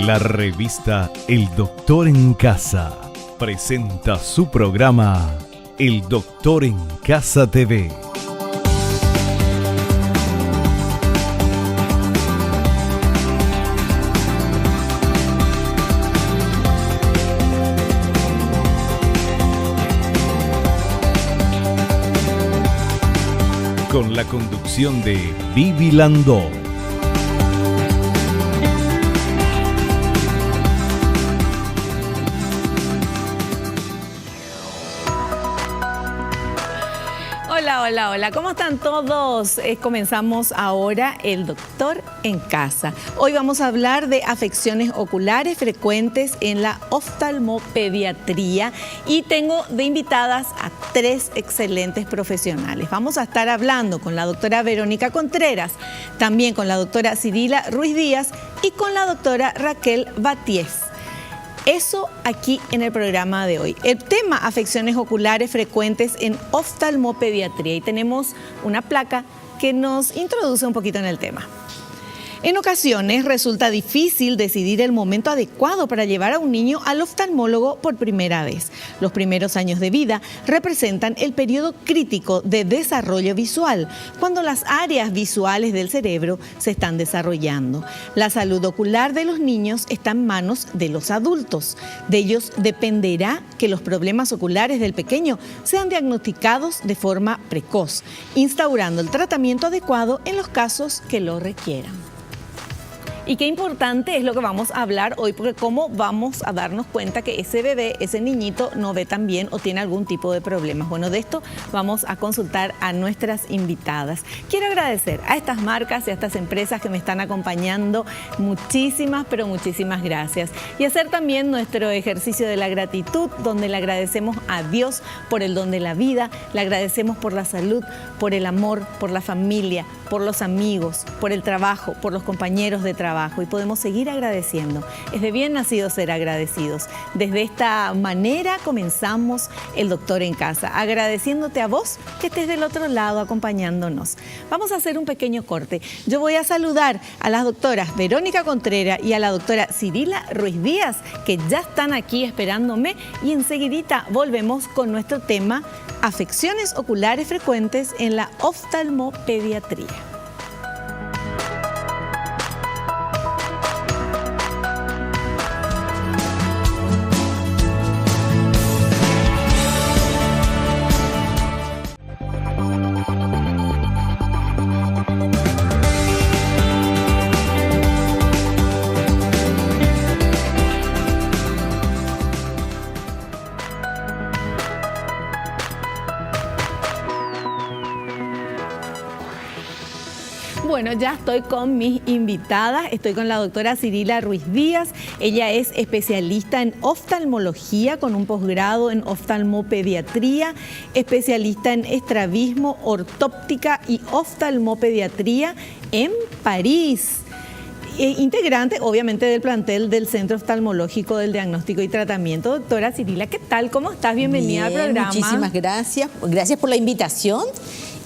La revista El Doctor en Casa presenta su programa El Doctor en Casa TV. Con la conducción de Vivi Landó. Hola, ¿cómo están todos? Comenzamos ahora El Doctor en Casa. Hoy vamos a hablar de afecciones oculares frecuentes en la oftalmopediatría y tengo de invitadas a 3 excelentes profesionales. Vamos a estar hablando con la doctora Verónica Contreras, también con la doctora Cirila Ruiz Díaz y con la doctora Raquel Batiés. Eso aquí en el programa de hoy. El tema, afecciones oculares frecuentes en oftalmopediatría. Y tenemos una placa que nos introduce un poquito en el tema. En ocasiones resulta difícil decidir el momento adecuado para llevar a un niño al oftalmólogo por primera vez. Los primeros años de vida representan el periodo crítico de desarrollo visual, cuando las áreas visuales del cerebro se están desarrollando. La salud ocular de los niños está en manos de los adultos. De ellos dependerá que los problemas oculares del pequeño sean diagnosticados de forma precoz, instaurando el tratamiento adecuado en los casos que lo requieran. Y qué importante es lo que vamos a hablar hoy, porque cómo vamos a darnos cuenta que ese bebé, ese niñito no ve tan bien o tiene algún tipo de problemas. Bueno, de esto vamos a consultar a nuestras invitadas. Quiero agradecer a estas marcas y a estas empresas que me están acompañando. Muchísimas, pero muchísimas gracias. Y hacer también nuestro ejercicio de la gratitud, donde le agradecemos a Dios por el don de la vida, le agradecemos por la salud, por el amor, por la familia, por los amigos, por el trabajo, por los compañeros de trabajo. Y podemos seguir agradeciendo. Es de bien nacido ser agradecidos. Desde esta manera comenzamos El Doctor en Casa, agradeciéndote a vos que estés del otro lado acompañándonos. Vamos a hacer un pequeño corte. Yo voy a saludar a las doctoras Verónica Contreras y a la doctora Cirila Ruiz Díaz, que ya están aquí esperándome, y enseguidita volvemos con nuestro tema, afecciones oculares frecuentes en la oftalmopediatría. Bueno, ya estoy con mis invitadas. Estoy con la doctora Cirila Ruiz Díaz. Ella es especialista en oftalmología con un posgrado en oftalmopediatría, especialista en estrabismo, ortóptica y oftalmopediatría en París. Integrante, obviamente, del plantel del Centro Oftalmológico del Diagnóstico y Tratamiento. Doctora Cirila, ¿qué tal? ¿Cómo estás? Bienvenida al programa. Muchísimas gracias. Gracias por la invitación.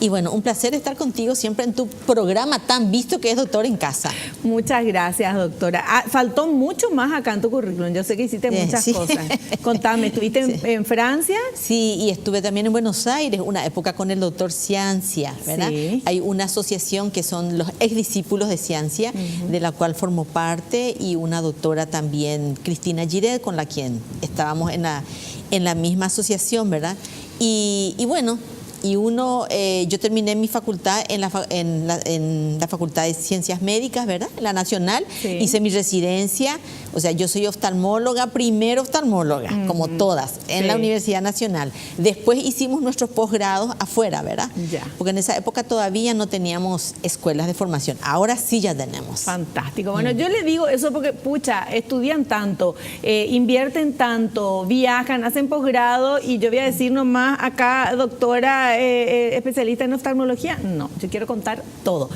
Y bueno, un placer estar contigo siempre en tu programa tan visto que es Doctor en Casa. Muchas gracias, doctora. Faltó mucho más acá en tu currículum. Yo sé que hiciste muchas cosas. Contame, ¿estuviste en Francia? Sí, y estuve también en Buenos Aires, una época con el doctor Ciancia, ¿verdad? Sí. Hay una asociación que son los exdiscípulos de Ciancia, de la cual formó parte, y una doctora también, Cristina Giret, con la quien estábamos en la misma asociación, ¿verdad? Y bueno, yo terminé mi facultad en la Facultad de Ciencias Médicas, ¿verdad? La Nacional. Sí. Hice mi residencia, o sea, yo soy oftalmóloga, primero oftalmóloga, como todas, en la Universidad Nacional. Después hicimos nuestros posgrados afuera, ¿verdad? Ya. Porque en esa época todavía no teníamos escuelas de formación. Ahora sí ya tenemos. Fantástico. Bueno, yo le digo eso porque, pucha, estudian tanto, invierten tanto, viajan, hacen posgrado, y yo voy a decir nomás acá, doctora, especialista en oftalmología. No, yo quiero contar todo.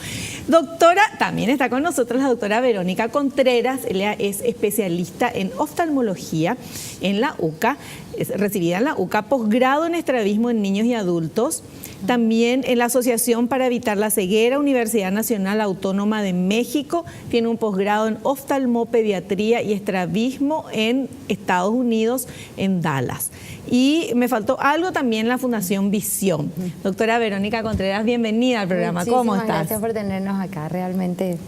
Doctora, también está con nosotros la doctora Verónica Contreras. Ella es especialista en oftalmología en la UCA, es recibida en la UCA, posgrado en estrabismo en niños y adultos. También en la Asociación para Evitar la Ceguera, Universidad Nacional Autónoma de México, tiene un posgrado en oftalmopediatría y estrabismo en Estados Unidos, en Dallas. Y me faltó algo también en la Fundación Visión. Doctora Verónica Contreras, bienvenida al programa. ¿Cómo estás? Gracias por tenernos acá, realmente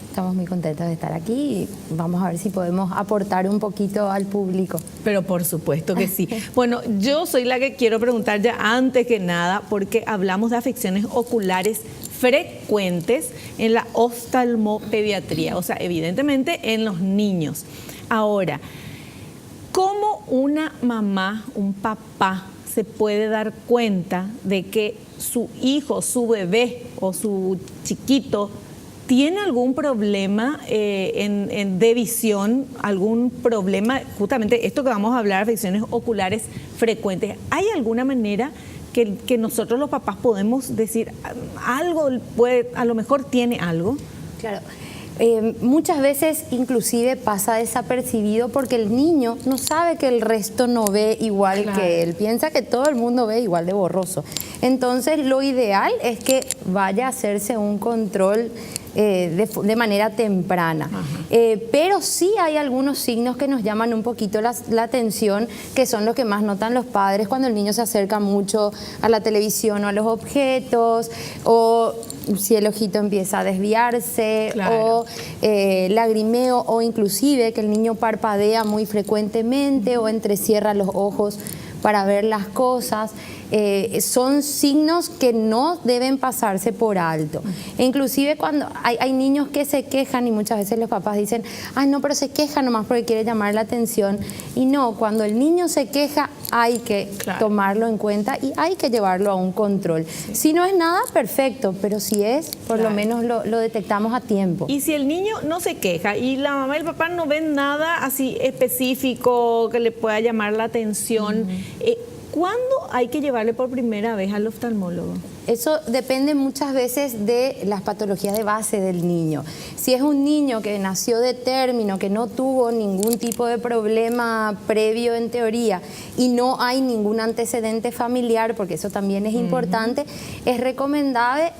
estamos muy contentos de estar aquí y vamos a ver si podemos aportar un poquito al público. Pero por supuesto que sí. Bueno, yo soy la que quiero preguntar ya antes que nada, porque hablamos de afecciones oculares frecuentes en la oftalmopediatría, o sea, evidentemente en los niños. Ahora, ¿cómo una mamá, un papá se puede dar cuenta de que su hijo, su bebé o su chiquito tiene algún problema de visión, algún problema, justamente esto que vamos a hablar, afecciones oculares frecuentes? ¿Hay alguna manera que nosotros los papás podemos decir algo, puede, a lo mejor tiene algo? Claro. Muchas veces inclusive pasa desapercibido porque el niño no sabe que el resto no ve igual, claro, que él, piensa que todo el mundo ve igual de borroso. Entonces lo ideal es que vaya a hacerse un control de manera temprana. Pero sí hay algunos signos que nos llaman un poquito la atención, que son los que más notan los padres cuando el niño se acerca mucho a la televisión o a los objetos, o si el ojito empieza a desviarse, claro, o lagrimeo, o inclusive que el niño parpadea muy frecuentemente o entrecierra los ojos para ver las cosas. Son signos que no deben pasarse por alto. E inclusive cuando hay niños que se quejan y muchas veces los papás dicen, ay no, pero se queja nomás porque quiere llamar la atención. Y no, cuando el niño se queja hay que, claro, tomarlo en cuenta y hay que llevarlo a un control. Sí. Si no es nada, perfecto, pero si es, por, claro, lo menos lo detectamos a tiempo. Y si el niño no se queja y la mamá y el papá no ven nada así específico que le pueda llamar la atención, ¿cuándo hay que llevarle por primera vez al oftalmólogo? Eso depende muchas veces de las patologías de base del niño. Si es un niño que nació de término, que no tuvo ningún tipo de problema previo en teoría y no hay ningún antecedente familiar, porque eso también es importante, es recomendable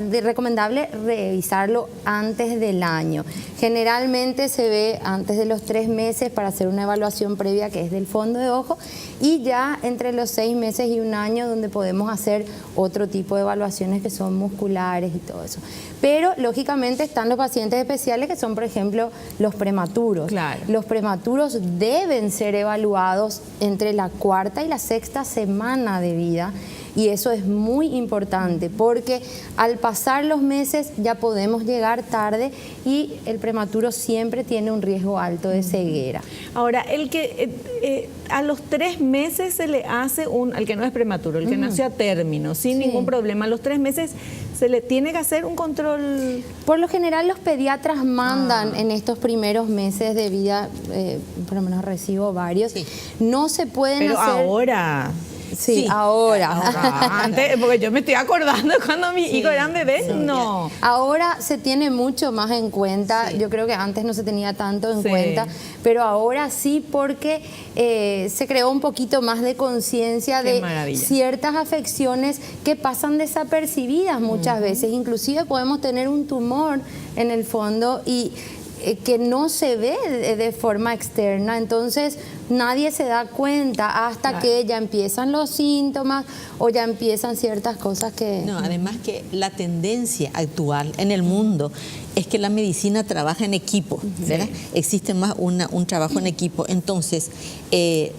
revisarlo antes del año. Generalmente se ve antes de los 3 meses para hacer una evaluación previa que es del fondo de ojo, y ya entre los 6 meses y 1 año donde podemos hacer otro tipo de evaluación que son musculares y todo eso. Pero lógicamente están los pacientes especiales que son, por ejemplo, los prematuros. Claro. Los prematuros deben ser evaluados entre la 4ª y la 6ª semana de vida. Y eso es muy importante porque al pasar los meses ya podemos llegar tarde y el prematuro siempre tiene un riesgo alto de ceguera. Ahora, el que a los 3 meses se le hace al que no es prematuro, el que nació a término, sin ningún problema, a los 3 meses se le tiene que hacer un control. Por lo general los pediatras mandan en estos primeros meses de vida, por lo menos recibo varios, no se pueden hacer. Pero ahora. Sí, ahora. Antes, porque yo me estoy acordando cuando mis hijos eran bebés, no. Ahora se tiene mucho más en cuenta, yo creo que antes no se tenía tanto en cuenta, pero ahora sí porque se creó un poquito más de conciencia de ciertas afecciones que pasan desapercibidas muchas veces, inclusive podemos tener un tumor en el fondo y que no se ve de forma externa, entonces nadie se da cuenta hasta que ya empiezan los síntomas o ya empiezan ciertas cosas que... No, además que la tendencia actual en el mundo es que la medicina trabaja en equipo, ¿verdad? Existe más un trabajo en equipo. Entonces,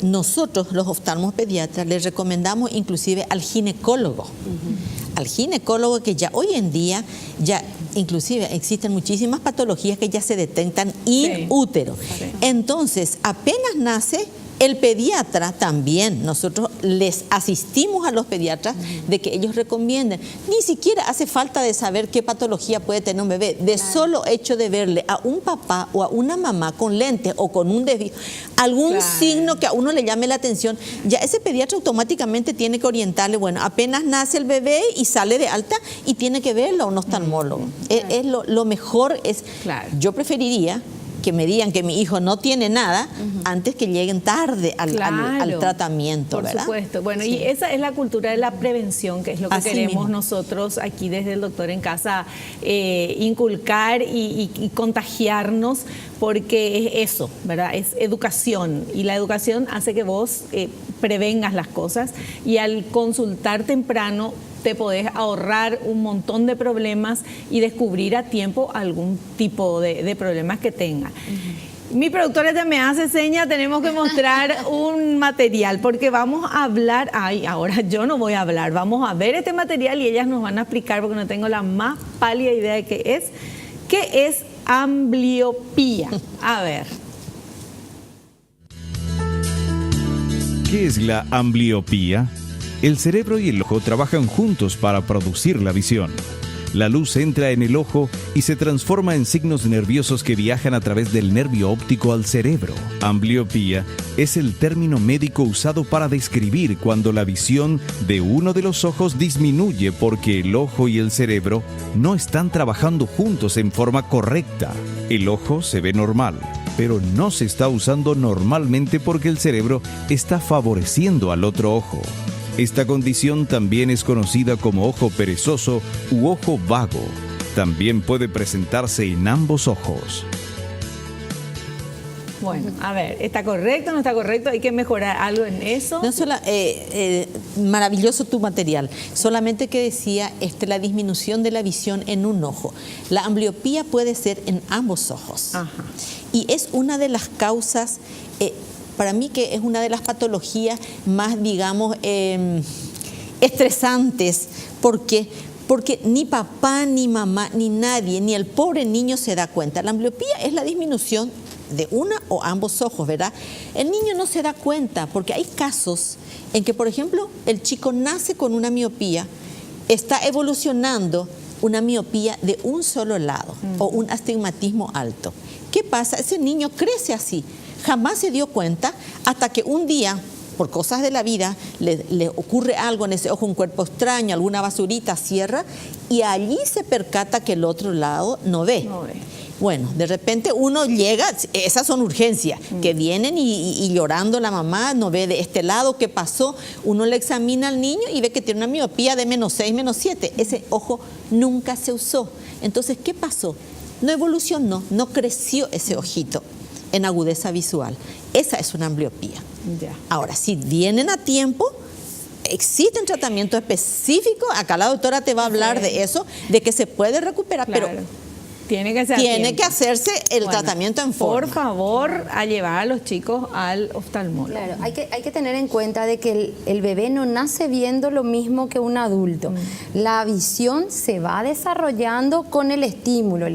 nosotros, los oftalmopediatras, les recomendamos inclusive al ginecólogo. Al ginecólogo, que ya hoy en día, ya inclusive existen muchísimas patologías que ya se detectan in útero. Entonces, apenas nace, El pediatra también, nosotros les asistimos a los pediatras de que ellos recomienden. Ni siquiera hace falta de saber qué patología puede tener un bebé. De solo hecho de verle a un papá o a una mamá con lentes o con un desvío, algún signo que a uno le llame la atención, ya ese pediatra automáticamente tiene que orientarle, bueno, apenas nace el bebé y sale de alta y tiene que verlo a un oftalmólogo. Es lo mejor es, yo preferiría que me digan que mi hijo no tiene nada antes que lleguen tarde al tratamiento, ¿verdad? Por supuesto. Bueno, y esa es la cultura de la prevención, que es lo que queremos nosotros aquí desde el Doctor en Casa inculcar y contagiarnos, porque es eso, ¿verdad? Es educación, y la educación hace que vos prevengas las cosas, y al consultar temprano te podés ahorrar un montón de problemas y descubrir a tiempo algún tipo de problemas que tenga. Mi productora ya me hace seña, tenemos que mostrar un material, porque vamos a hablar, ahora yo no voy a hablar, vamos a ver este material y ellas nos van a explicar, porque no tengo la más pálida idea de qué es ambliopía. A ver. ¿Qué es la ambliopía? El cerebro y el ojo trabajan juntos para producir la visión. La luz entra en el ojo y se transforma en signos nerviosos que viajan a través del nervio óptico al cerebro. Ambliopía es el término médico usado para describir cuando la visión de uno de los ojos disminuye porque el ojo y el cerebro no están trabajando juntos en forma correcta. El ojo se ve normal, pero no se está usando normalmente porque el cerebro está favoreciendo al otro ojo. Esta condición también es conocida como ojo perezoso u ojo vago. También puede presentarse en ambos ojos. Bueno, a ver, ¿está correcto o no está correcto? ¿Hay que mejorar algo en eso? No solo, maravilloso tu material. Solamente que decía la disminución de la visión en un ojo. La ambliopía puede ser en ambos ojos. Ajá. Y es una de las causas, para mí que es una de las patologías más, digamos, estresantes. ¿Por qué? Porque ni papá, ni mamá, ni nadie, ni el pobre niño se da cuenta. La ambliopía es la disminución de una o ambos ojos, ¿verdad? El niño no se da cuenta porque hay casos en que, por ejemplo, el chico nace con una miopía, está evolucionando una miopía de un solo lado o un astigmatismo alto. ¿Qué pasa? Ese niño crece así, jamás se dio cuenta hasta que un día, por cosas de la vida, le ocurre algo en ese ojo, un cuerpo extraño, alguna basurita, cierra, y allí se percata que el otro lado no ve. Bueno, de repente uno llega, esas son urgencias, que vienen y llorando la mamá, no ve de este lado qué pasó, uno le examina al niño y ve que tiene una miopía de -6, -7, ese ojo nunca se usó. Entonces, ¿qué pasó? No evolucionó, no creció ese ojito en agudeza visual. Esa es una ambliopía. Ahora, si vienen a tiempo, existen tratamientos específicos, acá la doctora te va a hablar de eso, de que se puede recuperar, pero tiene que hacerse el tratamiento en forma. Por favor, a llevar a los chicos al oftalmólogo. Claro, hay que tener en cuenta de que el bebé no nace viendo lo mismo que un adulto. La visión se va desarrollando con el estímulo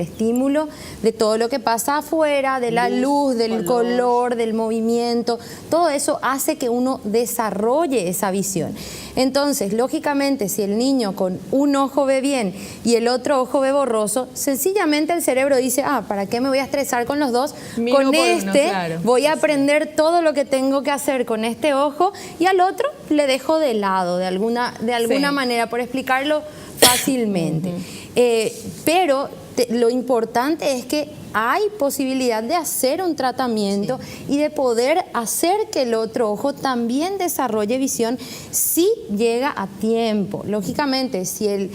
de todo lo que pasa afuera, de la luz, del color, del movimiento. Todo eso hace que uno desarrolle esa visión. Entonces, lógicamente, si el niño con un ojo ve bien y el otro ojo ve borroso, sencillamente el cerebro dice, ¿para qué me voy a estresar con los dos? Con este voy a aprender todo lo que tengo que hacer con este ojo y al otro le dejo de lado, de alguna manera, por explicarlo fácilmente. Pero lo importante es que hay posibilidad de hacer un tratamiento y de poder hacer que el otro ojo también desarrolle visión si llega a tiempo. Lógicamente, si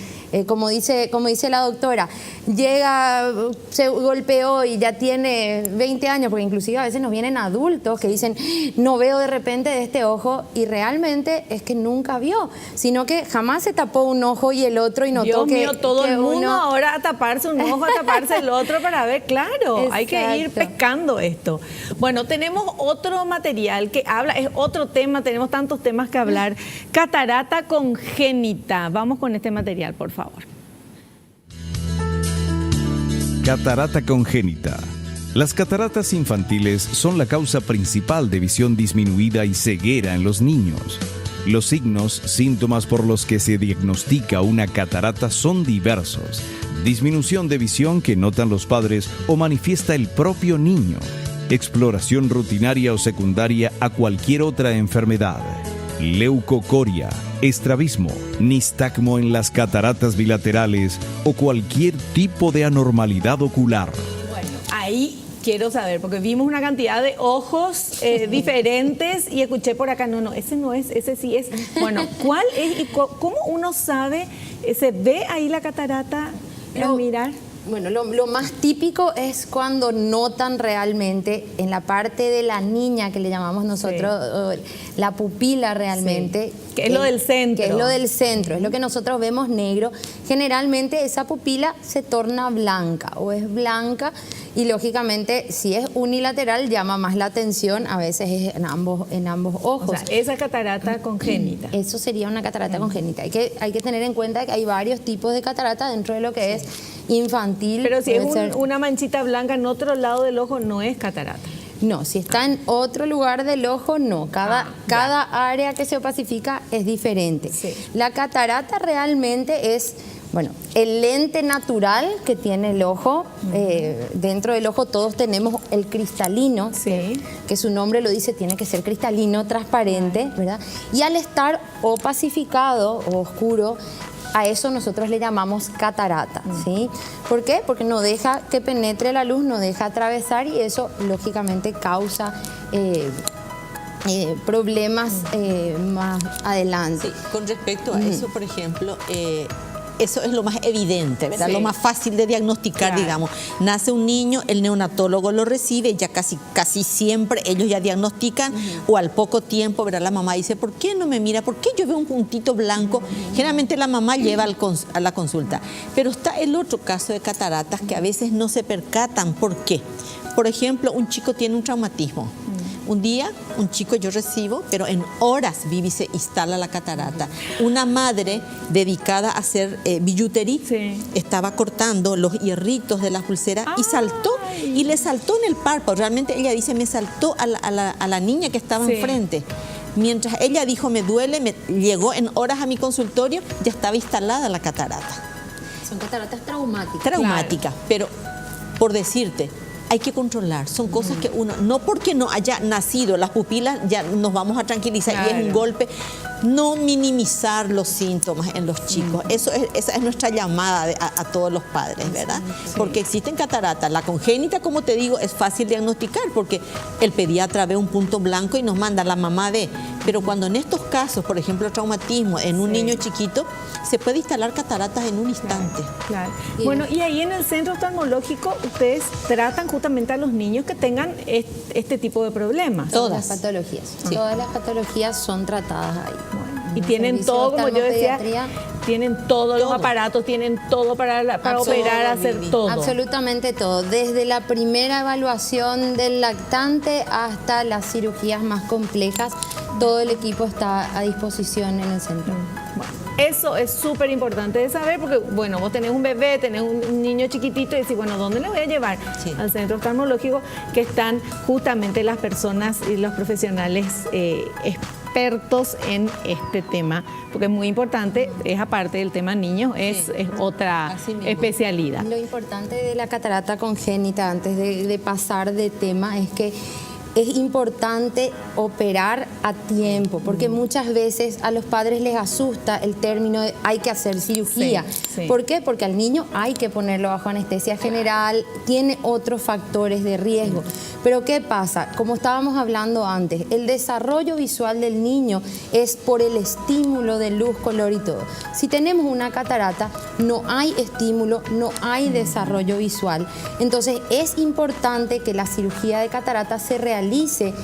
como dice la doctora, se golpeó y ya tiene 20 años, porque inclusive a veces nos vienen adultos que dicen, no veo de repente de este ojo, y realmente es que nunca vio, sino que jamás se tapó un ojo y el otro y notó que... Dios mío, todo el mundo ahora a taparse un ojo, a taparse el otro para ver, claro. Exacto. Hay que ir pescando esto. Bueno, tenemos otro material que habla, es otro tema, tenemos tantos temas que hablar. Catarata congénita. Vamos con este material, por favor. Catarata congénita. Las cataratas infantiles son la causa principal de visión disminuida y ceguera en los niños. Los signos, síntomas por los que se diagnostica una catarata son diversos. Disminución de visión que notan los padres o manifiesta el propio niño. Exploración rutinaria o secundaria a cualquier otra enfermedad. Leucocoria, estrabismo, nistagmo en las cataratas bilaterales o cualquier tipo de anormalidad ocular. Bueno, ahí quiero saber, porque vimos una cantidad de ojos diferentes y escuché por acá, no, ese no es, ese sí es. Bueno, ¿cuál es y cómo uno sabe, se ve ahí la catarata al mirar? Bueno, lo más típico es cuando notan realmente en la parte de la niña, que le llamamos nosotros la pupila realmente. Sí. Que es lo del centro. Que es lo del centro, es lo que nosotros vemos negro. Generalmente esa pupila se torna blanca o es blanca y lógicamente si es unilateral llama más la atención, a veces es en ambos ojos. O sea, esa catarata congénita. Eso sería una catarata congénita. Hay que tener en cuenta que hay varios tipos de catarata dentro de lo que es infantil. Pero si es una manchita blanca en otro lado del ojo, no es catarata. No, si está en otro lugar del ojo, no. Cada área que se opacifica es diferente. Sí. La catarata realmente es, bueno, el lente natural que tiene el ojo. Dentro del ojo todos tenemos el cristalino, que su nombre lo dice, tiene que ser cristalino, transparente, ¿verdad? Y al estar opacificado o oscuro, a eso nosotros le llamamos catarata, ¿sí? ¿Por qué? Porque no deja que penetre la luz, no deja atravesar y eso lógicamente causa problemas más adelante. Sí, con respecto a eso, por ejemplo, eso es lo más evidente, ¿verdad? Sí. Lo más fácil de diagnosticar, Claro. digamos. Nace un niño, el neonatólogo lo recibe, ya casi siempre ellos ya diagnostican, o al poco tiempo, ¿verdad? La mamá dice, ¿por qué no me mira? ¿Por qué yo veo un puntito blanco? Generalmente la mamá lleva a la consulta. Pero está el otro caso de cataratas que a veces no se percatan. ¿Por qué? Por ejemplo, un chico tiene un traumatismo. Un día, un chico yo recibo, pero en horas vive y se instala la catarata. Una madre dedicada a hacer billutería estaba cortando los hierritos de la pulsera y saltó, y le saltó en el párpado. Realmente ella dice, me saltó a la niña que estaba enfrente. Mientras ella dijo, me duele, llegó en horas a mi consultorio, ya estaba instalada la catarata. Son cataratas traumáticas. Traumática, pero por decirte, hay que controlar, son cosas que uno, no porque no haya nacido las pupilas, ya nos vamos a tranquilizar y es un golpe, no minimizar los síntomas en los chicos. Esa es nuestra llamada a todos los padres, ¿verdad? Porque existen cataratas, la congénita, como te digo, es fácil diagnosticar porque el pediatra ve un punto blanco y nos manda, la mamá ve, pero cuando en estos casos, por ejemplo, traumatismo en un niño chiquito, se puede instalar cataratas en un instante. Claro. Bueno, y ahí en el centro oftalmológico ustedes tratan justamente a los niños que tengan este tipo de problemas. Todas las patologías. Todas las patologías son tratadas ahí. Y tienen todo, como yo decía, tienen todos los aparatos, tienen todo para operar, hacer todo. Absolutamente todo, desde la primera evaluación del lactante hasta las cirugías más complejas, todo el equipo está a disposición en el centro. Bueno, eso es súper importante de saber porque, bueno, vos tenés un bebé, tenés un niño chiquitito y decís, bueno, ¿dónde le voy a llevar? Al centro oftalmológico, que están justamente las personas y los profesionales expertos en este tema, porque es muy importante, es aparte del tema niños, es otra especialidad. Lo importante de la catarata congénita, antes de pasar de tema, es que es importante operar a tiempo, porque muchas veces a los padres les asusta el término de hay que hacer cirugía. ¿Por qué? Porque al niño hay que ponerlo bajo anestesia general, tiene otros factores de riesgo. Pero ¿qué pasa? Como estábamos hablando antes, el desarrollo visual del niño es por el estímulo de luz, color y todo. Si tenemos una catarata, no hay estímulo, no hay desarrollo visual. Entonces es importante que la cirugía de catarata se realice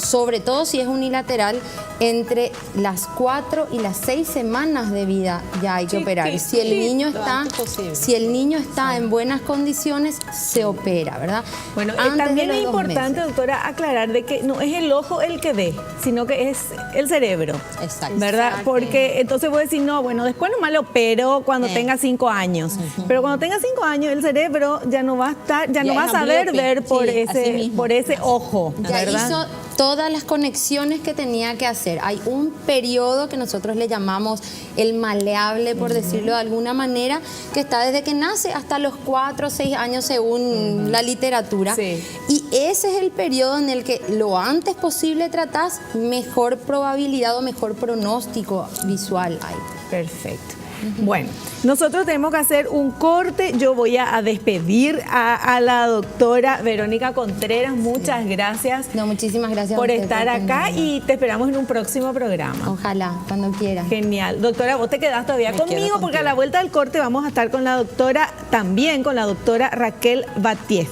sobre todo si es unilateral, entre las 4 y las 6 semanas de vida ya hay que operar. Si el niño está en buenas condiciones, se opera, ¿verdad? Bueno, también es importante, doctora, aclarar de que no es el ojo el que ve, sino que es el cerebro. Exacto. ¿Verdad? Porque entonces voy a decir, no, bueno, después nomás lo opero cuando tenga 5 años. Pero cuando tenga 5 años, el cerebro ya no va a estar, ya no va a saber ver por ese ojo, ya ¿verdad? hizo todas las conexiones que tenía que hacer. Hay un periodo que nosotros le llamamos el maleable, por decirlo de alguna manera, que está desde que nace hasta los 4 o 6 años según la literatura. Sí. Y ese es el periodo en el que lo antes posible tratás, mejor probabilidad o mejor pronóstico visual hay. Perfecto. Bueno, nosotros tenemos que hacer un corte. Yo voy a despedir a la doctora Verónica Contreras. Muchas gracias. No, muchísimas gracias por a usted estar acá y te esperamos en un próximo programa. Ojalá, cuando quieras. Genial. Doctora, vos te quedás todavía conmigo porque a la vuelta del corte vamos a estar con la doctora, también con la doctora Raquel Batiez.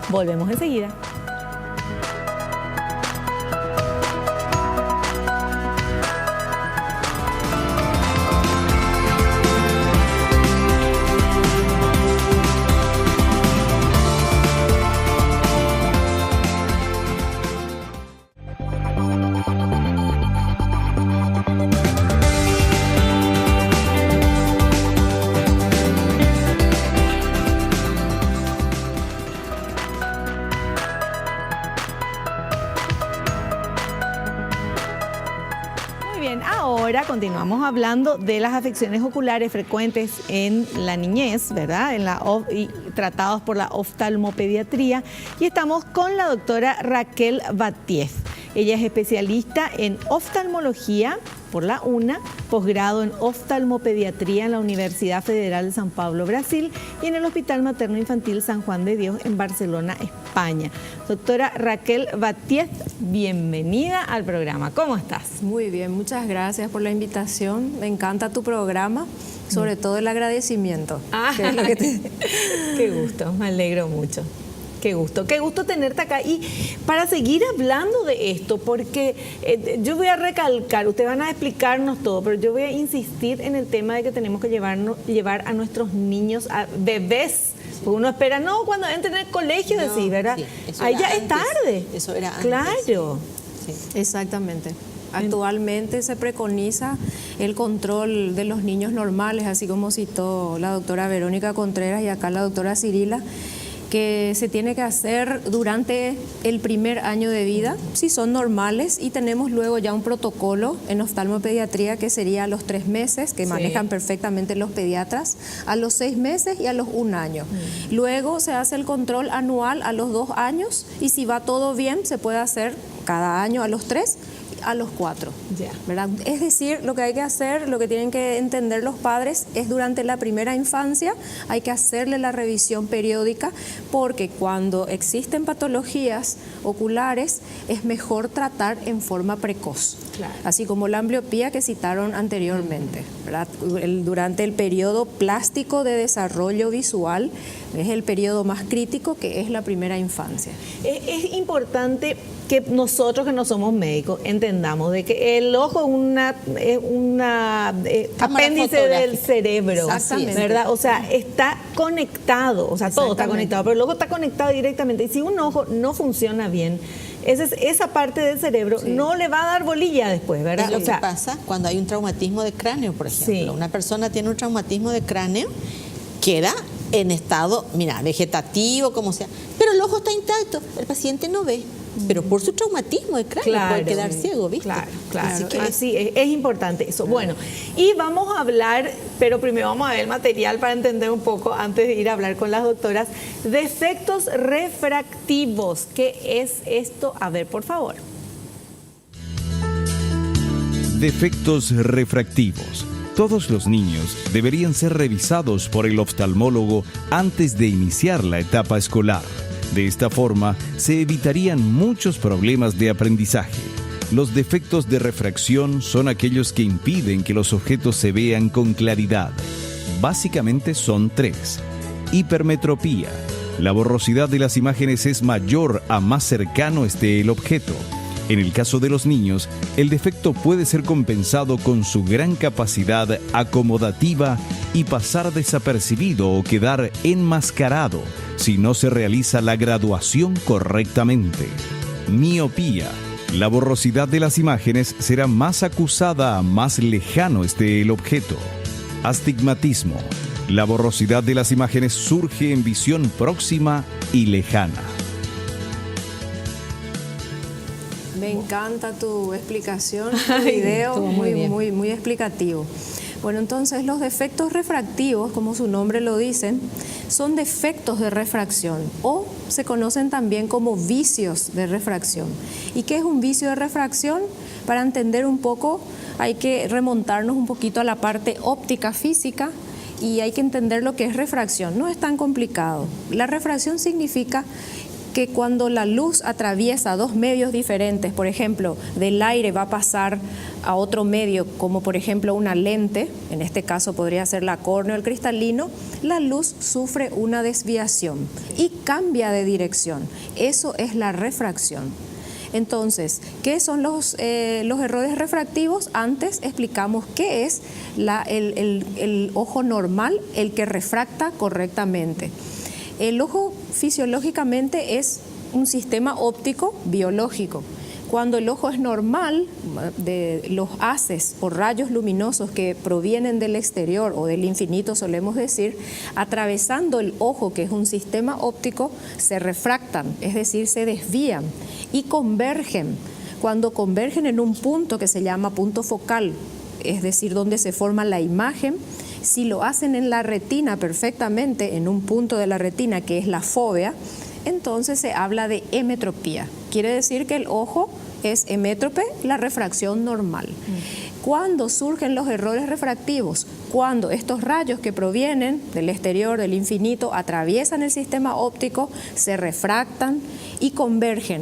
Volvemos enseguida. Ahora continuamos hablando de las afecciones oculares frecuentes en la niñez, ¿verdad? Y tratados por la oftalmopediatría. Y estamos con la doctora Raquel Batiez. Ella es especialista en oftalmología por la UNA, posgrado en oftalmopediatría en la Universidad Federal de San Pablo, Brasil, y en el Hospital Materno Infantil San Juan de Dios en Barcelona, España. Doctora Raquel Batiez, bienvenida al programa. ¿Cómo estás? Muy bien, muchas gracias por la invitación. Me encanta tu programa, sobre todo el agradecimiento. Que es lo que Qué gusto, me alegro mucho. Qué gusto tenerte acá. Y para seguir hablando de esto, porque yo voy a recalcar, ustedes van a explicarnos todo, pero yo voy a insistir en el tema de que tenemos que llevar a nuestros niños, a bebés, porque uno espera, no, cuando entren en el colegio, decís, ¿verdad? Sí, ahí ya es tarde. Eso era antes. Claro. Sí. Exactamente. Actualmente se preconiza el control de los niños normales, así como citó la doctora Verónica Contreras y acá la doctora Cirila, que se tiene que hacer durante el primer año de vida, si son normales, y tenemos luego ya un protocolo en oftalmopediatría que sería a los 3 meses, que manejan perfectamente los pediatras, a los 6 meses y a los 1 año. Luego se hace el control anual a los 2 años y si va todo bien se puede hacer cada año a los 3, a los 4, ¿verdad? Es decir, lo que hay que hacer, lo que tienen que entender los padres es durante la primera infancia hay que hacerle la revisión periódica, porque cuando existen patologías oculares es mejor tratar en forma precoz, así como la ambliopía que citaron anteriormente, ¿verdad? Durante el periodo plástico de desarrollo visual es el periodo más crítico, que es la primera infancia. Es importante que nosotros que no somos médicos entendamos de que el ojo es una apéndice del cerebro, ¿verdad? O sea, está conectado, o sea, todo está conectado, pero el ojo está conectado directamente. Y si un ojo no funciona bien, esa parte del cerebro no le va a dar bolilla después, ¿verdad? Es lo que pasa cuando hay un traumatismo de cráneo, por ejemplo. Una persona tiene un traumatismo de cráneo, queda en estado, vegetativo, como sea, pero el ojo está intacto, el paciente no ve. Pero por su traumatismo de cráneo puede quedar ciego, ¿viste? Claro. Así es importante eso. Bueno, y vamos a hablar, pero primero vamos a ver el material para entender un poco, antes de ir a hablar con las doctoras, defectos refractivos. ¿Qué es esto? A ver, por favor. Defectos refractivos. Todos los niños deberían ser revisados por el oftalmólogo antes de iniciar la etapa escolar. De esta forma, se evitarían muchos problemas de aprendizaje. Los defectos de refracción son aquellos que impiden que los objetos se vean con claridad. Básicamente son 3. Hipermetropía. La borrosidad de las imágenes es mayor a más cercano esté el objeto. En el caso de los niños, el defecto puede ser compensado con su gran capacidad acomodativa y pasar desapercibido o quedar enmascarado si no se realiza la graduación correctamente. Miopía. La borrosidad de las imágenes será más acusada a más lejano esté el objeto. Astigmatismo. La borrosidad de las imágenes surge en visión próxima y lejana. Me encanta tu explicación, tu video, muy explicativo. Bueno, entonces los defectos refractivos, como su nombre lo dicen, son defectos de refracción o se conocen también como vicios de refracción. ¿Y qué es un vicio de refracción? Para entender un poco hay que remontarnos un poquito a la parte óptica física y hay que entender lo que es refracción. No es tan complicado. La refracción significa que cuando la luz atraviesa dos medios diferentes, por ejemplo, del aire va a pasar a otro medio, como por ejemplo una lente, en este caso podría ser la córnea o el cristalino, la luz sufre una desviación y cambia de dirección. Eso es la refracción. Entonces, ¿qué son los errores refractivos? Antes explicamos qué es el ojo normal, el que refracta correctamente. El ojo fisiológicamente es un sistema óptico biológico. Cuando el ojo es normal, de los haces o rayos luminosos que provienen del exterior o del infinito, solemos decir, atravesando el ojo, que es un sistema óptico, se refractan, es decir, se desvían y convergen. Cuando convergen en un punto que se llama punto focal, es decir, donde se forma la imagen, si lo hacen en la retina perfectamente, en un punto de la retina que es la fóvea, entonces se habla de emetropía. Quiere decir que el ojo es emétrope, la refracción normal. ¿Cuándo surgen los errores refractivos? Cuando estos rayos que provienen del exterior, del infinito, atraviesan el sistema óptico, se refractan y convergen.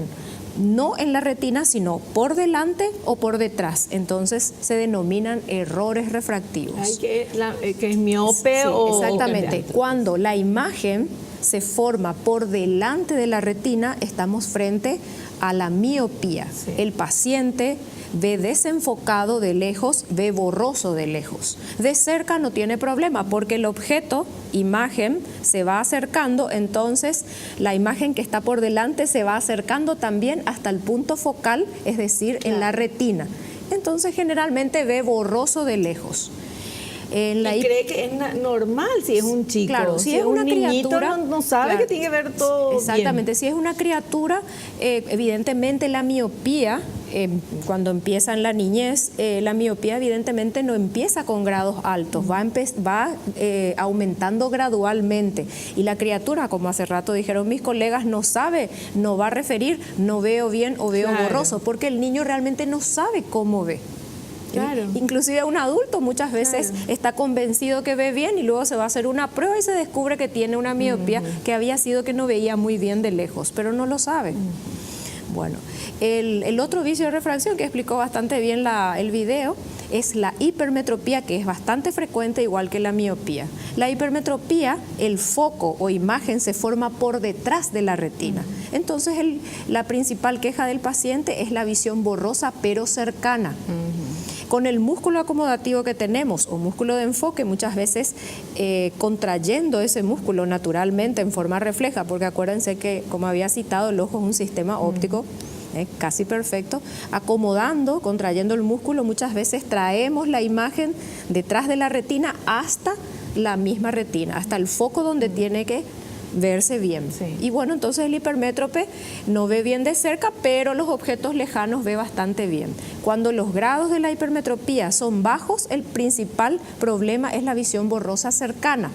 No en la retina, sino por delante o por detrás. Entonces se denominan errores refractivos. Ay, que es miope sí, o... exactamente. Cuando la imagen se forma por delante de la retina, estamos frente a la miopía. Sí. El paciente ve desenfocado de lejos, ve borroso de lejos. De cerca no tiene problema porque el objeto, imagen, se va acercando, entonces la imagen que está por delante se va acercando también hasta el punto focal, es decir, en la retina. Entonces generalmente ve borroso de lejos. Cree que es normal si es un chico. Claro, si es una criatura, no sabe, claro, que tiene que ver todo exactamente, bien. Si es una criatura, evidentemente la miopía, cuando empieza en la niñez, la miopía evidentemente no empieza con grados altos, va aumentando gradualmente. Y la criatura, como hace rato dijeron mis colegas, no sabe, no va a referir, no veo bien o veo borroso, porque el niño realmente no sabe cómo ve. Claro. Inclusive un adulto muchas veces está convencido que ve bien y luego se va a hacer una prueba y se descubre que tiene una miopía que había sido que no veía muy bien de lejos, pero no lo sabe. Bueno, el otro vicio de refracción que explicó bastante bien el video es la hipermetropía, que es bastante frecuente igual que la miopía. La hipermetropía, el foco o imagen se forma por detrás de la retina. Entonces la principal queja del paciente es la visión borrosa pero cercana. Con el músculo acomodativo que tenemos o músculo de enfoque, muchas veces contrayendo ese músculo naturalmente en forma refleja, porque acuérdense que, como había citado, el ojo es un sistema óptico casi perfecto, acomodando, contrayendo el músculo, muchas veces traemos la imagen detrás de la retina hasta la misma retina, hasta el foco donde tiene que verse bien. Sí. Y bueno, entonces el hipermétrope no ve bien de cerca, pero los objetos lejanos ve bastante bien. Cuando los grados de la hipermetropía son bajos, el principal problema es la visión borrosa cercana,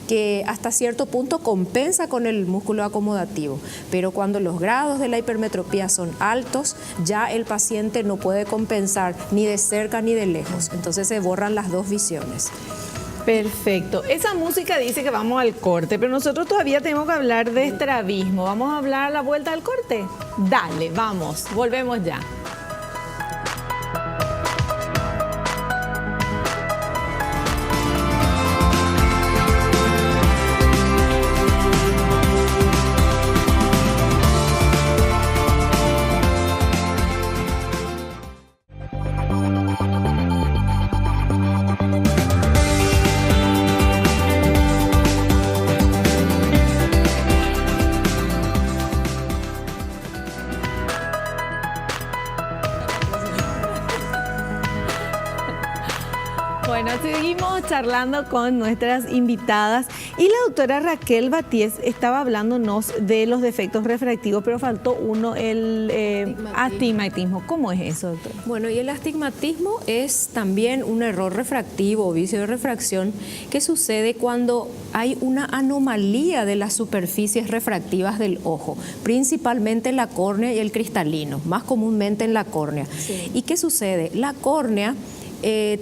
que hasta cierto punto compensa con el músculo acomodativo. Pero cuando los grados de la hipermetropía son altos, ya el paciente no puede compensar ni de cerca ni de lejos. Entonces se borran las dos visiones. Perfecto. Esa música dice que vamos al corte, pero nosotros todavía tenemos que hablar de estrabismo. ¿Vamos a hablar a la vuelta al corte? Dale, vamos. Volvemos ya. Bueno, seguimos charlando con nuestras invitadas y la doctora Raquel Baties estaba hablándonos de los defectos refractivos, pero faltó uno, el astigmatismo. ¿Cómo es eso, doctora? Bueno, y el astigmatismo es también un error refractivo o vicio de refracción que sucede cuando hay una anomalía de las superficies refractivas del ojo, principalmente en la córnea y el cristalino, más comúnmente en la córnea. Sí. ¿Y qué sucede? La córnea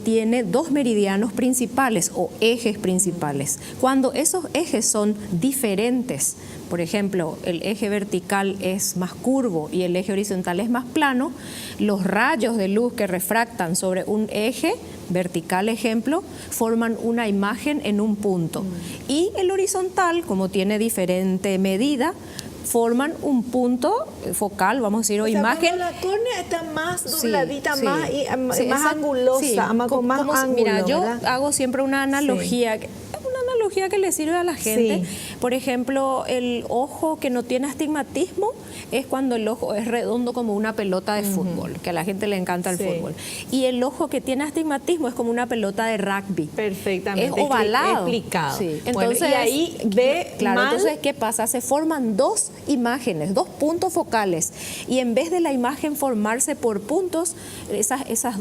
tiene dos meridianos principales o ejes principales. Cuando esos ejes son diferentes, por ejemplo, el eje vertical es más curvo y el eje horizontal es más plano, los rayos de luz que refractan sobre un eje vertical, ejemplo, forman una imagen en un punto. Y el horizontal, como tiene diferente medida, forman un punto focal, vamos a decir, o imagen. La córnea está más dobladita, sí, más angulosa, con más ángulo. Mira, yo ¿verdad? hago siempre una analogía. Sí. Que le sirve a la gente. Sí. Por ejemplo, el ojo que no tiene astigmatismo es cuando el ojo es redondo como una pelota de fútbol, que a la gente le encanta el fútbol. Y el ojo que tiene astigmatismo es como una pelota de rugby. Perfectamente. Es ovalado. Explicado. Sí. Entonces, y ahí ve claro, mal. Entonces, ¿qué pasa? Se forman dos imágenes, dos puntos focales. Y en vez de la imagen formarse por puntos, esos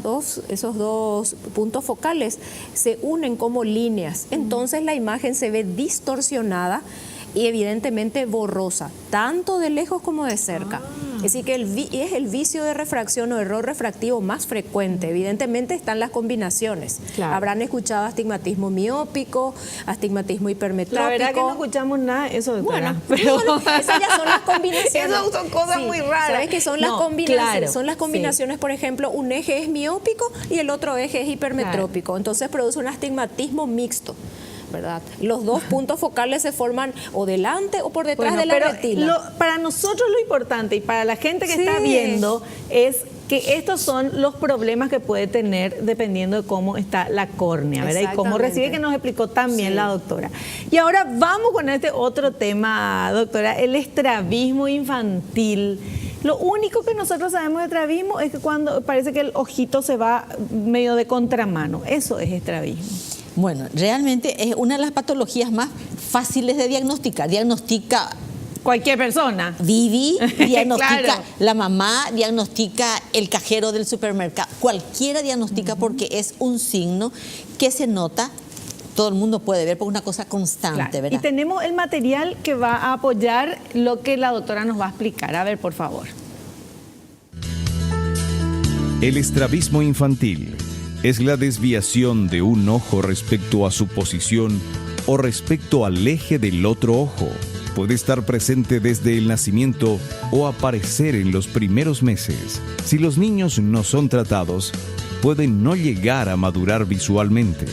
dos puntos focales se unen como líneas. Entonces, la imagen se ve distorsionada y evidentemente borrosa, tanto de lejos como de cerca. Es decir, que es el vicio de refracción o error refractivo más frecuente. Evidentemente están las combinaciones. Claro. Habrán escuchado astigmatismo miópico, astigmatismo hipermetrópico. La verdad que no escuchamos nada de eso, doctora. Bueno, esas ya son las combinaciones. Esas son cosas muy raras. ¿Sabes qué son las combinaciones? Claro, son las combinaciones, por ejemplo, un eje es miópico y el otro eje es hipermetrópico. Claro. Entonces produce un astigmatismo mixto, ¿verdad? Los dos puntos focales se forman o delante o por detrás de la retina. Para nosotros lo importante y para la gente que está viendo es que estos son los problemas que puede tener dependiendo de cómo está la córnea, ¿verdad? Y cómo recibe, que nos explicó también la doctora. Y ahora vamos con este otro tema, doctora, el estrabismo infantil. Lo único que nosotros sabemos de estrabismo es que cuando parece que el ojito se va medio de contramano. Eso es estrabismo. Bueno, realmente es una de las patologías más fáciles de diagnosticar. Diagnostica cualquier persona. Vivi, diagnostica claro. La mamá, diagnostica el cajero del supermercado. Cualquiera diagnostica porque es un signo que se nota, todo el mundo puede ver, porque es una cosa constante, claro. ¿Verdad? Y tenemos el material que va a apoyar lo que la doctora nos va a explicar. A ver, por favor. El estrabismo infantil es la desviación de un ojo respecto a su posición o respecto al eje del otro ojo. Puede estar presente desde el nacimiento o aparecer en los primeros meses. Si los niños no son tratados, pueden no llegar a madurar visualmente.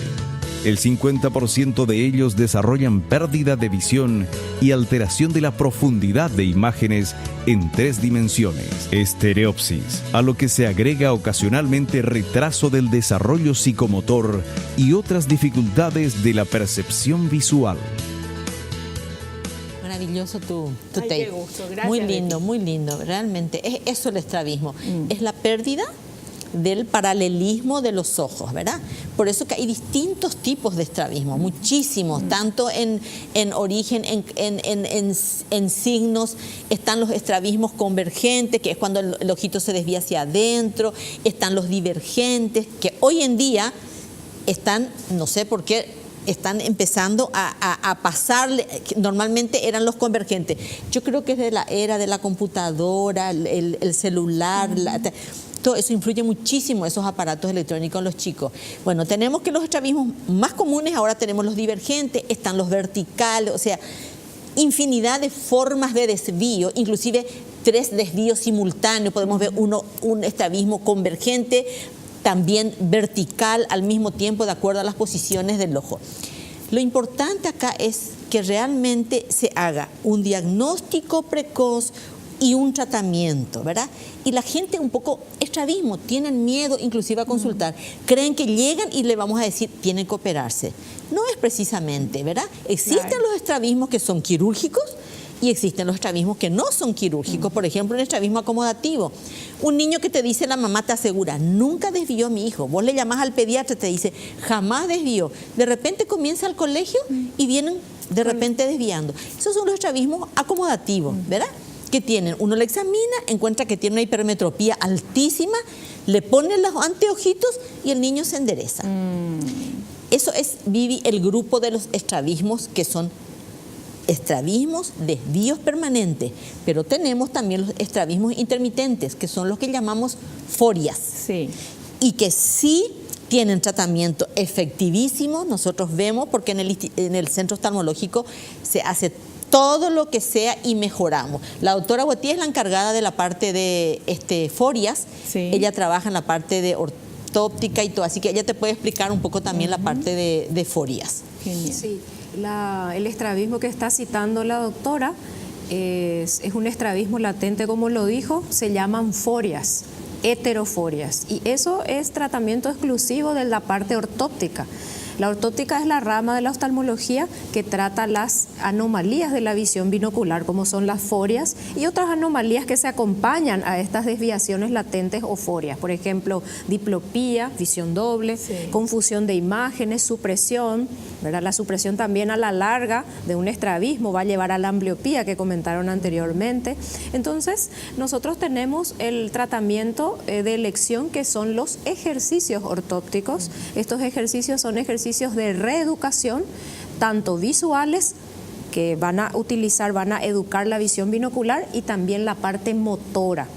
El 50% de ellos desarrollan pérdida de visión y alteración de la profundidad de imágenes en 3 dimensiones, estereopsis, a lo que se agrega ocasionalmente retraso del desarrollo psicomotor y otras dificultades de la percepción visual. Maravilloso tu take. Qué gusto. Gracias, muy lindo, realmente. Es eso el estrabismo, es la pérdida del paralelismo de los ojos, ¿verdad? Por eso que hay distintos tipos de estrabismo, muchísimos, tanto en origen, en signos. Están los estrabismos convergentes, que es cuando el ojito se desvía hacia adentro. Están los divergentes, que hoy en día están, no sé por qué, están empezando a pasarle. Normalmente eran los convergentes. Yo creo que es de la era de la computadora, el celular, todo eso influye muchísimo, esos aparatos electrónicos en los chicos. Bueno, tenemos que los estrabismos más comunes, ahora tenemos los divergentes, están los verticales, o sea, infinidad de formas de desvío, inclusive 3 desvíos simultáneos. Podemos ver un estrabismo convergente, también vertical al mismo tiempo, de acuerdo a las posiciones del ojo. Lo importante acá es que realmente se haga un diagnóstico precoz y un tratamiento, ¿verdad? Y la gente un poco, estrabismo, tienen miedo inclusive a consultar. Creen que llegan y le vamos a decir, tienen que operarse. No es precisamente, ¿verdad? Existen los estrabismos que son quirúrgicos Y existen los estrabismos que no son quirúrgicos, por ejemplo, un estrabismo acomodativo. Un niño que te dice, la mamá te asegura, nunca desvió a mi hijo. Vos le llamás al pediatra, te dice, jamás desvió. De repente comienza el colegio y vienen de repente desviando. Esos son los estrabismos acomodativos, ¿verdad? Que tienen, uno le examina, encuentra que tiene una hipermetropía altísima, le pone los anteojitos y el niño se endereza. Eso es, Vivi, el grupo de los estrabismos, que son estrabismos, desvíos permanentes, pero tenemos también los estrabismos intermitentes, que son los que llamamos forias, Sí. y que sí tienen tratamiento efectivísimo. Nosotros vemos, porque en el centro oftalmológico se hace todo lo que sea y mejoramos. La doctora Guatí es la encargada de la parte de forias. Sí. Ella trabaja en la parte de ortóptica y todo, así que ella te puede explicar un poco también la parte de forias. Genial. Sí, el estrabismo que está citando la doctora es un estrabismo latente, como lo dijo, se llaman forias, heteroforias, y eso es tratamiento exclusivo de la parte ortóptica. La ortóptica es la rama de la oftalmología que trata las anomalías de la visión binocular, como son las forias y otras anomalías que se acompañan a estas desviaciones latentes o forias. Por ejemplo, diplopía, visión doble, confusión de imágenes, supresión, ¿verdad? La supresión también a la larga de un estrabismo va a llevar a la ambliopía que comentaron anteriormente. Entonces, nosotros tenemos el tratamiento de elección, que son los ejercicios ortópticos. Estos ejercicios son ejercicios de reeducación, tanto visuales, que van a educar la visión binocular, y también la parte motora.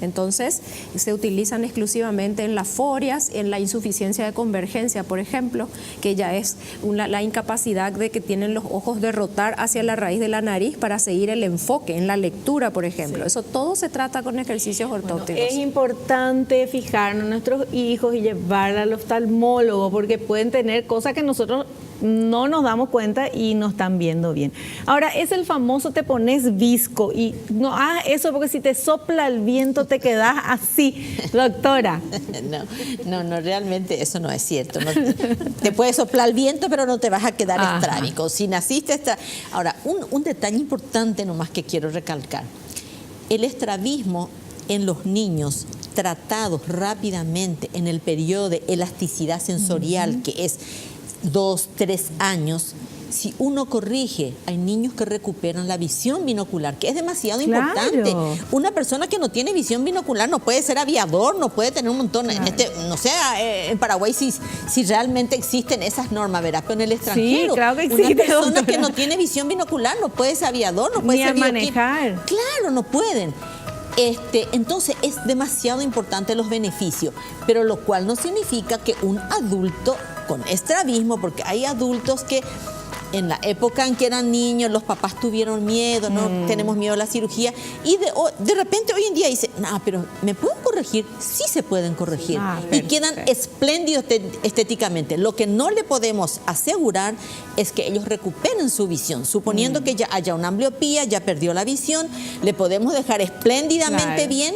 Entonces, se utilizan exclusivamente en las forias, en la insuficiencia de convergencia, por ejemplo, que ya es la incapacidad de que tienen los ojos de rotar hacia la raíz de la nariz para seguir el enfoque en la lectura, por ejemplo. Eso todo se trata con ejercicios ortópticos. Es importante fijarnos en nuestros hijos y llevar al oftalmólogo, porque pueden tener cosas que nosotros no nos damos cuenta y no están viendo bien. Ahora, es el famoso te pones visco, y no hagas eso, porque si te sopla el viento te quedas así, doctora. No, realmente eso no es cierto. No, te puede soplar el viento, pero no te vas a quedar estrábico. Si naciste Ahora, un detalle importante nomás que quiero recalcar. El estrabismo en los niños tratados rápidamente en el periodo de elasticidad sensorial, que es 2, 3 años, si uno corrige, hay niños que recuperan la visión binocular, que es demasiado importante. Una persona que no tiene visión binocular no puede ser aviador, no puede tener un montón, no sé, en Paraguay si realmente existen esas normas, ¿verdad? Pero en el extranjero, sí, claro que existe, una persona doctora, que no tiene visión binocular no puede ser aviador, no puede ni ser manejar. Claro, no pueden. Entonces es demasiado importante los beneficios, pero lo cual no significa que un adulto con estrabismo, porque hay adultos que en la época en que eran niños, los papás tuvieron miedo, no tenemos miedo a la cirugía, y de repente hoy en día dicen, no, pero ¿me pueden corregir? Sí se pueden corregir, y quedan espléndidos estéticamente. Lo que no le podemos asegurar es que ellos recuperen su visión, suponiendo que ya haya una ambliopía, ya perdió la visión, le podemos dejar espléndidamente bien,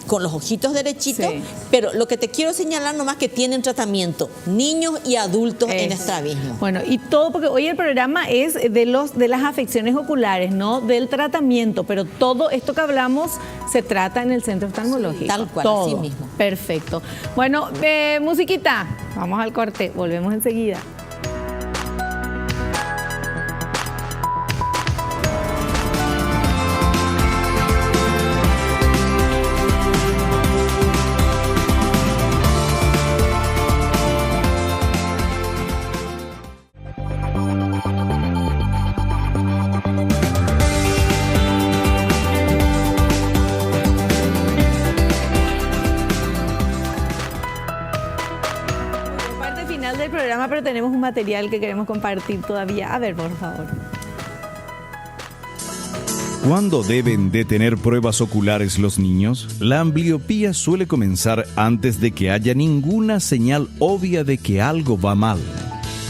con los ojitos derechitos, pero lo que te quiero señalar nomás que tienen tratamiento niños y adultos en estrabismo. Bueno, y todo, porque hoy el programa es de las afecciones oculares, no del tratamiento, pero todo esto que hablamos se trata en el centro oftalmológico. Tal cual, todo. así mismo. Perfecto. Bueno, musiquita, vamos al corte, volvemos enseguida. Pero tenemos un material que queremos compartir todavía. A ver, por favor. ¿Cuándo deben de tener pruebas oculares los niños? La ambliopía suele comenzar antes de que haya ninguna señal obvia de que algo va mal.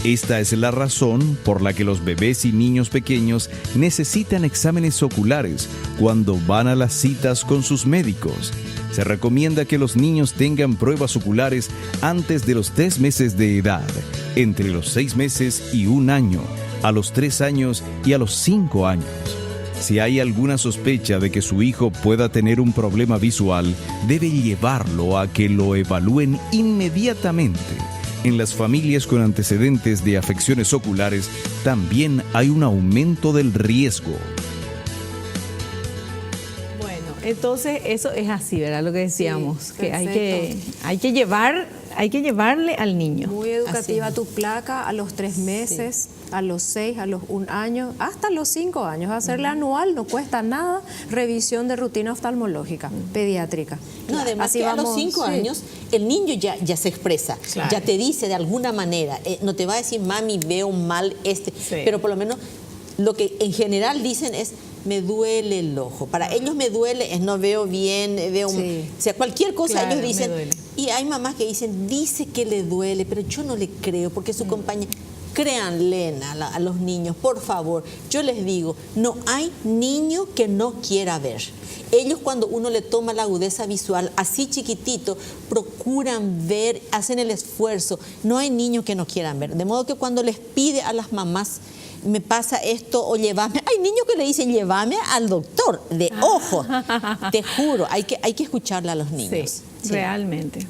Esta es la razón por la que los bebés y niños pequeños necesitan exámenes oculares cuando van a las citas con sus médicos. Se recomienda que los niños tengan pruebas oculares antes de los 3 meses de edad, entre los 6 meses y 1 año, a los 3 años y a los 5 años. Si hay alguna sospecha de que su hijo pueda tener un problema visual, debe llevarlo a que lo evalúen inmediatamente. En las familias con antecedentes de afecciones oculares también hay un aumento del riesgo. Bueno, entonces eso es así, ¿verdad? Lo que decíamos, Sí, que perfecto. hay que llevarle al niño. Muy educativa tu placa a los 3 meses, a los 6, a los 1 año, hasta los 5 años. Hacerle anual, no cuesta nada, revisión de rutina oftalmológica, pediátrica. No, además Así que a los vamos, 5 sí. años el niño ya se expresa, Claro. ya te dice de alguna manera, no te va a decir, mami, veo mal pero por lo menos lo que en general dicen es, me duele el ojo. Para ellos me duele, es no veo bien, veo... Sí. O sea, cualquier cosa Claro, ellos me dicen. duele. Y hay mamás que dicen, dice que le duele, pero yo no le creo, porque su compañera... Créanle a los niños, por favor. Yo les digo, no hay niño que no quiera ver. Ellos cuando uno le toma la agudeza visual, así chiquitito, procuran ver, hacen el esfuerzo. No hay niño que no quieran ver. De modo que cuando les pide a las mamás, me pasa esto o llévame, hay niños que le dicen, llévame al doctor de ojos. Te juro, hay que escucharle a los niños. Sí. Sí.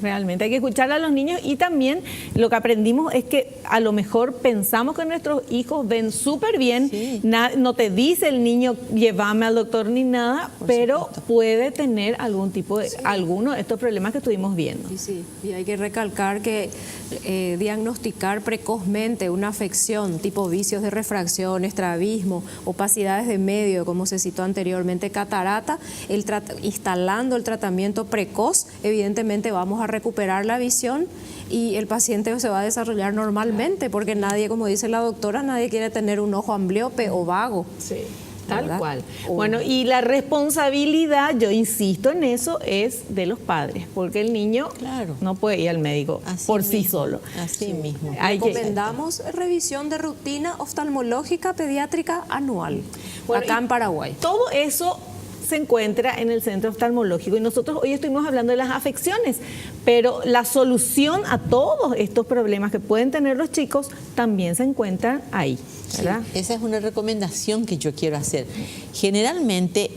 Realmente hay que escuchar a los niños y también lo que aprendimos es que a lo mejor pensamos que nuestros hijos ven súper bien, Sí. no te dice el niño llévame al doctor ni nada, pero supuesto. puede tener algún tipo de, alguno de estos problemas que estuvimos viendo. Y hay que recalcar que diagnosticar precozmente una afección tipo vicios de refracción, estrabismo, opacidades de medio, como se citó anteriormente, catarata, instalando el tratamiento precoz, evidentemente vamos a recuperar la visión y el paciente se va a desarrollar normalmente, porque nadie, como dice la doctora, nadie quiere tener un ojo ambliope o vago. Sí. Tal ¿verdad? cual. O- Bueno, y la responsabilidad, yo insisto en eso, es de los padres, porque el niño Claro. no puede ir al médico Así por sí mismo, solo. Así mismo. Hay que- Recomendamos revisión de rutina oftalmológica pediátrica anual, Bueno, acá y en Paraguay. Todo eso se encuentra en el centro oftalmológico y nosotros hoy estuvimos hablando de las afecciones, pero la solución a todos estos problemas que pueden tener los chicos también se encuentran ahí, ¿verdad? Sí, esa es una recomendación que yo quiero hacer. Generalmente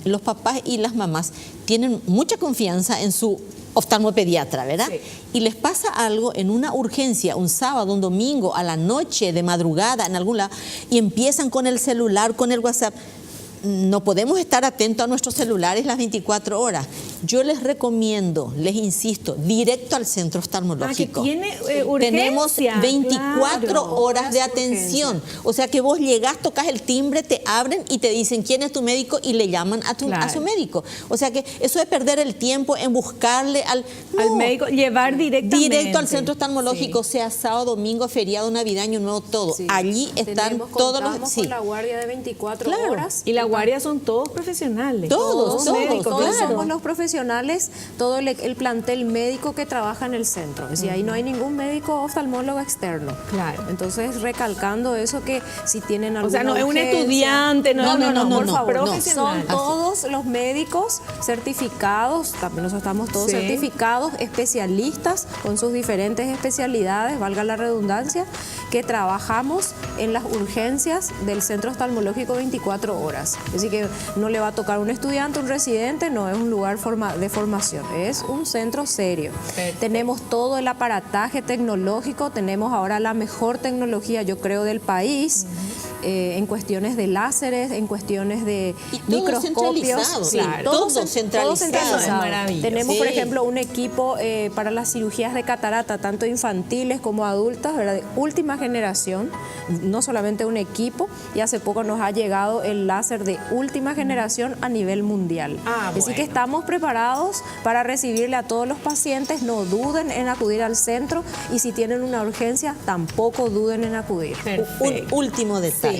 los papás y las mamás tienen mucha confianza en su oftalmopediatra, ¿verdad? Sí. Y les pasa algo en una urgencia, un sábado, un domingo, a la noche, de madrugada, en algún lado, y empiezan con el celular, con el WhatsApp. No podemos estar atentos a nuestros celulares las 24 horas. Yo les recomiendo, les insisto, directo al centro oftalmológico. Ah, que tiene urgencia. Tenemos 24 claro. horas de atención. O sea que vos llegás, tocas el timbre, te abren y te dicen quién es tu médico y le llaman a Claro. su médico. O sea que eso es perder el tiempo en buscarle al Al médico, llevar directamente. Directo al centro oftalmológico, Sí. sea sábado, domingo, feriado, Navidad, Año Nuevo, todo. Sí. Allí están todos los... Contamos con la guardia de 24 Claro. horas. Y la guardia son todos profesionales. Todos médicos, Todos claro. somos los profesionales, todo el plantel médico que trabaja en el centro. Es decir, ahí no hay ningún médico oftalmólogo externo. Claro. Entonces, recalcando eso, que si tienen alguna O sea, no es un urgencia- estudiante, no, por no, favor. no. Profesional. Son todos los médicos certificados, también nosotros estamos todos Sí. certificados, especialistas con sus diferentes especialidades, valga la redundancia, que trabajamos en las urgencias del centro oftalmológico 24 horas. Así que no le va a tocar un estudiante, un residente, no es un lugar de formación, es un centro serio. Perfecto. Tenemos todo el aparataje tecnológico, tenemos ahora la mejor tecnología, yo creo, del país. En cuestiones de láseres, en cuestiones de Y todo microscopios. centralizado, Sí, claro, todo centralizado. Es maravilloso. Tenemos, Sí. por ejemplo, un equipo para las cirugías de catarata, tanto infantiles como adultas, ¿verdad? De última generación, no solamente un equipo, y hace poco nos ha llegado el láser de última generación a nivel mundial. Así bueno. que estamos preparados para recibirle a todos los pacientes, no duden en acudir al centro y si tienen una urgencia, tampoco duden en acudir. Un último detalle.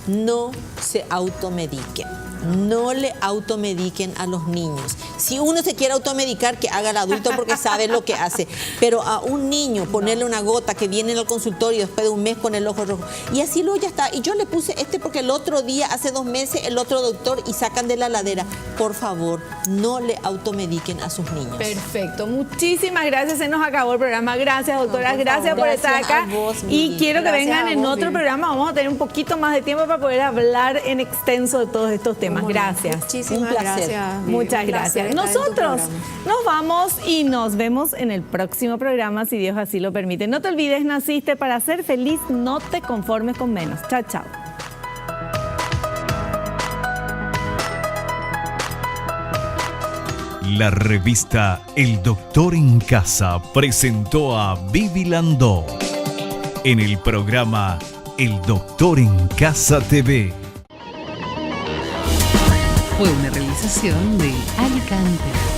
No se automediquen. no le automediquen a los niños. Si uno se quiere automedicar, que haga el adulto porque sabe lo que hace. Pero a un niño ponerle una gota que viene en el consultorio después de un mes con el ojo rojo, y así luego ya está. Y yo le puse porque el otro día, hace 2 meses, el otro doctor, y sacan de la ladera. Por favor, no le automediquen a sus niños. Perfecto, muchísimas gracias, se nos acabó el programa. Gracias, doctora, gracias por estar acá. Y quiero que vengan en otro programa, vamos a tener un poquito más de tiempo para poder hablar en extenso de todos estos temas. Gracias. Muchísimas gracias. Muchas gracias. Nosotros nos vamos y nos vemos en el próximo programa, si Dios así lo permite. No te olvides, naciste para ser feliz, no te conformes con menos. Chao, chao. La revista El Doctor en Casa presentó a Vivi Landó en el programa El Doctor en Casa TV. Fue una realización de Alicante.